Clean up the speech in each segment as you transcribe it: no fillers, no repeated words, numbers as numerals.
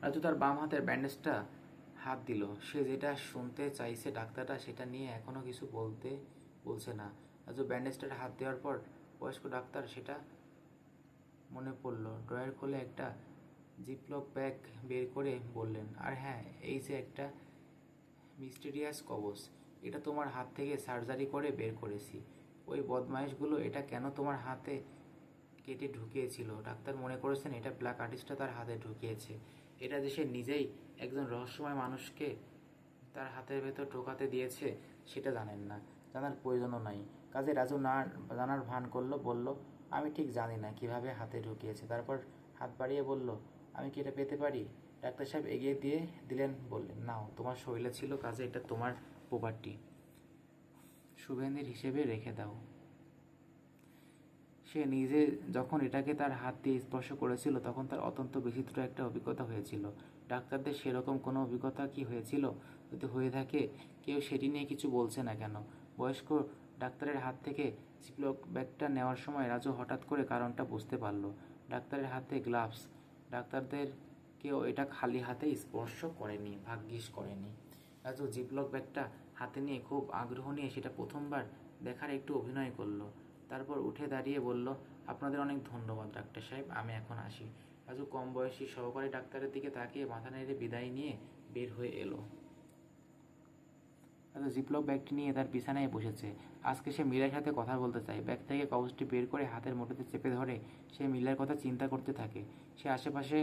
রাজু তার বাম হাতের ব্যান্ডেজটা হাত দিল। সে যেটা শুনতে চাইছে ডাক্তারটা সেটা নিয়ে এখনো কিছু বলছে না। রাজু ব্যান্ডেজটার হাত দেওয়ার পর বয়স্ক ডাক্তার সেটা মনে পড়ল। ড্রয়ার খুলে একটা জিপলক ব্যাগ বের করে বললেন, আর হ্যাঁ, এই যে একটা মিস্টিরিয়াস কবচ, এটা তোমার হাত থেকে সার্জারি করে বের করেছি। ওই বদমাইশগুলো এটা কেন তোমার হাতে কেটে ঢুকিয়েছিল? ডাক্তার মনে করেছেন এটা ব্ল্যাক আর্টিস্টটা তার হাতে ঢুকিয়েছে। এটা যে সে নিজেই একজন রহস্যময় মানুষকে তার হাতের ভেতর ঢোকাতে দিয়েছে সেটা জানেন না, জানার প্রয়োজনও নাই। কাজে রাজু না জানার ভান করলো, বলল, আমি ঠিক জানি না কিভাবে হাতে ঢুকিয়েছে। তারপর হাত বাড়িয়ে বলল, আমি কি এটা পেতে পারি? ডাক্তার সাহেব এগিয়ে দিলেন, বললেন, নাও, তোমার শরীরে ছিল, কাজে এটা তোমার প্রপার্টি, সুভেনির হিসেবে রেখে দাও। সে নিজে যখন এটাকে তার হাত দিয়ে স্পর্শ করেছিল তখন তার অত্যন্ত বিচিত্র একটা অভিজ্ঞতা হয়েছিল। ডাক্তারদের সেরকম কোনো অভিজ্ঞতা কি হয়েছিল? যদি হয়ে থাকে, কেউ সেটি নিয়ে কিছু বলছে না কেন? বয়স্ক ডাক্তারের হাত থেকে জিপলক ব্যাগটা নেওয়ার সময় রাজু হঠাৎ করে কারণটা বুঝতে পারল। ডাক্তারের হাতে গ্লাভস, ডাক্তারদের কেউ এটা খালি হাতে স্পর্শ করেনি, ভাগ্যিস করেনি। রাজু জিপলক ব্যাগটা হাতে নিয়ে খুব আগ্রহ নিয়ে সেটা প্রথমবার দেখার একটু অভিনয় করলো। তারপর উঠে দাঁড়িয়ে বলল, আপনাদের অনেক ধন্যবাদ ডাক্তার সাহেব, আমি এখন আসি। রাজু কম বয়সী সহকারী ডাক্তারের দিকে তাকিয়ে মাথা নেড়ে বিদায় নিয়ে বের হয়ে এলো। রাজু জিপলক ব্যাগটি নিয়ে তার বিছানায় বসেছে। আজকে সে মিলার সাথে কথা বলতে চায়। ব্যাগ থেকে কাগজটি বের করে হাতের মুঠোতে চেপে ধরে সে মিলার কথা চিন্তা করতে থাকে। সে আশেপাশে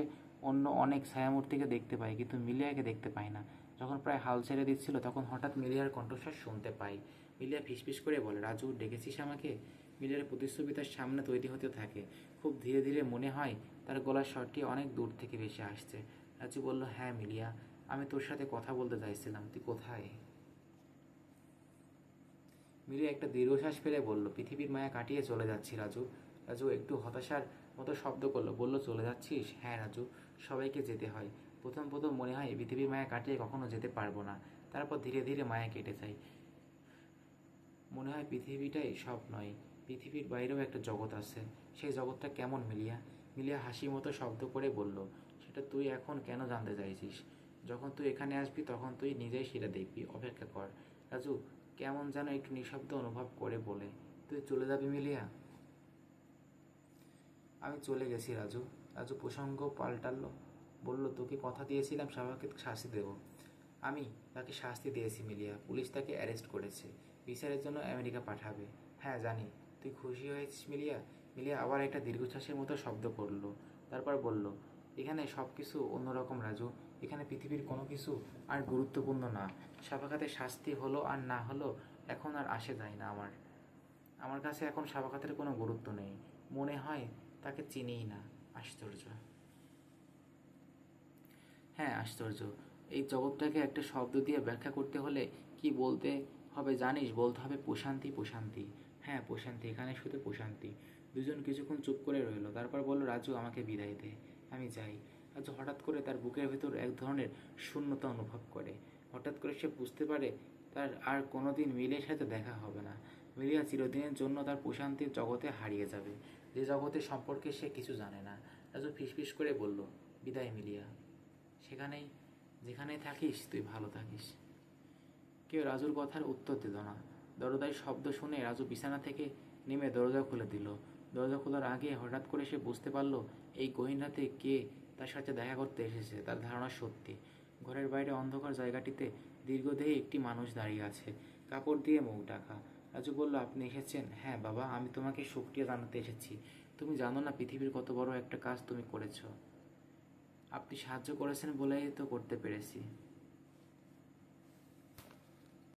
অন্য অনেক ছায়ামূর্তিকে দেখতে পায়, কিন্তু মিলিয়াকে দেখতে পায় না। যখন প্রায় হাল ছেড়ে দিচ্ছিল তখন হঠাৎ মিলিয়ার কণ্ঠস্বর শুনতে পায়। মিলিয়া ফিসফিস করে বলে, রাজু, ডেকেছিস আমাকে? মিলিয়ার প্রতিচ্ছবি তার সামনে তৈরি হতে থাকে। খুব ধীরে ধীরে মনে হয় তার গলার স্বরটি অনেক দূর থেকে ভেসে আসছে। রাজু বলল, হ্যাঁ মিলিয়া, আমি তোর সাথে কথা বলতে চাইছিলাম, তুই কোথায়? মিলিয়া একটা দীর্ঘশ্বাস ফেলে বলল, পৃথিবীর মায়া কাটিয়ে চলে যাচ্ছি রাজু। রাজু একটু হতাশার মতো শব্দ করলো, বলল, চলে যাচ্ছিস? হ্যাঁ রাজু, সবাইকে যেতে হয়। প্রথম প্রথম মনে হয় পৃথিবীর মায়া কাটিয়ে কখনো যেতে পারবো না। তারপর ধীরে ধীরে মায়া কেটে যায়। মনে হয় পৃথিবীটাই সব নয়, পৃথিবীর বাইরেও একটা জগৎ আছে। সেই জগৎটা কেমন মিলিয়া? মিলিয়া হাসি মতো শব্দ করে বলল, সেটা তুই এখন কেন জানতে চাইছিস? যখন তুই এখানে আসবি তখন তুই নিজেই সেটা দেখবি, অপেক্ষা কর। রাজু কেমন যেন একটু নিঃশব্দ অনুভব করে বলে, তুই চলে যাবি মিলিয়া? আমি চলে গেছি রাজু। রাজু প্রসঙ্গ পাল্টাল, বলল, তোকে কথা দিয়েছিলাম শাহবাগকে শাস্তি দেব। আমি তাকে শাস্তি দিয়েছি মিলিয়া, পুলিশ তাকে অ্যারেস্ট করেছে, বিচারের জন্য আমেরিকা পাঠাবে। হ্যাঁ জানি। তুই খুশি হয়েছিস মিলিয়া? মিলিয়া আবার একটা দীর্ঘশ্বাসের মতো শব্দ করল। তারপর বলল, এখানে সব কিছু অন্যরকম রাজু। এখানে পৃথিবীর কোনো কিছু আর গুরুত্বপূর্ণ না। শাফাকাতে শাস্তি হলো আর না হলো এখন আর আসে যায় না। আমার কাছে এখন শাফাকাতের কোনো গুরুত্ব নেই। মনে হয় তাকে চিনিই না। আশ্চর্য। হ্যাঁ আশ্চর্য। এই জগৎটাকে একটা শব্দ দিয়ে ব্যাখ্যা করতে হলে কি বলতে হবে জানিস? বলতে হবে প্রশান্তি, প্রশান্তি। হ্যাঁ প্রশান্তি, এখানে শুধু প্রশান্তি। দুজন কিছুক্ষণ চুপ করে রইল। তারপর বলল, রাজু, আমাকে বিদায় দে, আমি যাই। রাজু হঠাৎ করে তার বুকের ভেতর এক ধরনের শূন্যতা অনুভব করে। হঠাৎ করে সে বুঝতে পারে তার আর কোনোদিন মিলের সাথে দেখা হবে না। মিলিয়া চিরদিনের জন্য তার প্রশান্তির জগতে হারিয়ে যাবে, যে জগতের সম্পর্কে সে কিছু জানে না। রাজু ফিসফিস করে বলল, বিদায় মিলিয়া, সেখানেই যেখানেই থাকিস তুই ভালো থাকিস। কেউ রাজুর কথার উত্তর দিল না। দরজায় শব্দ শুনে রাজু বিছানা থেকে নেমে দরজা খুলে দিল। দরজা খোলার আগে হঠাৎ করে সে বুঝতে পারল এই গহীন রাতে কে তার সাথে দেখা করতে এসেছে। তার ধারণা সত্যি। ঘরের বাইরে অন্ধকার জায়গাটিতে দীর্ঘদেহী একটি মানুষ দাঁড়িয়ে আছে, কাপড় দিয়ে মুখ ঢাকা। রাজু বলল, আপনি এসেছেন? হ্যাঁ বাবা, আমি তোমাকে শুকরিয়া জানাতে এসেছি। তুমি জানো না পৃথিবীর কত বড় একটা কাজ তুমি করেছো। আপনি সাহায্য করেছেন বলেই তো করতে পেরেছি।